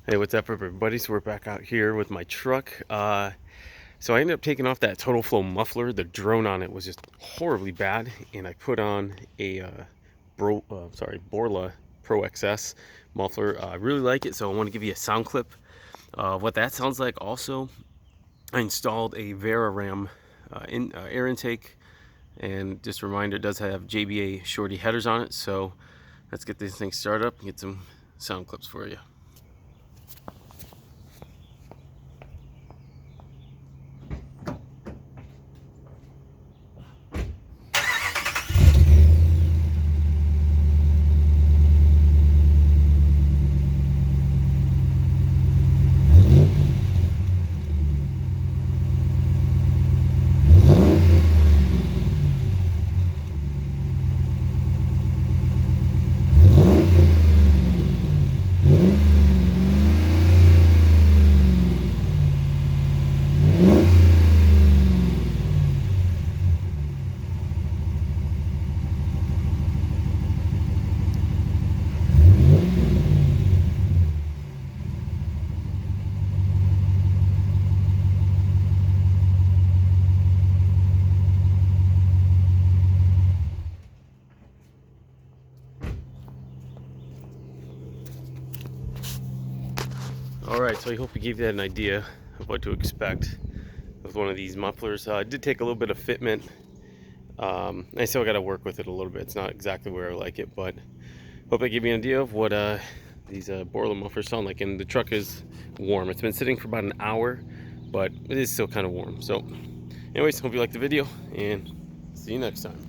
Hey, what's up, everybody? So we're back out here with my truck. So I ended up taking off that Totalflow muffler. The drone on it was just horribly bad, and I put on a Borla Pro XS muffler. I really like it, so I want to give you a sound clip of what that sounds like. Also, I installed a Veraram air intake, and just a reminder, it does have JBA Shorty headers on it. So let's get this thing started up and get some sound clips for you. Alright, so I hope we gave you an idea of what to expect with one of these mufflers. I did take a little bit of fitment. I still got to work with it a little bit. It's not exactly where I like it, but hope I gave you an idea of what these Borla mufflers sound like. And the truck is warm. It's been sitting for about an hour, but it is still kind of warm. So anyways, hope you liked the video, and see you next time.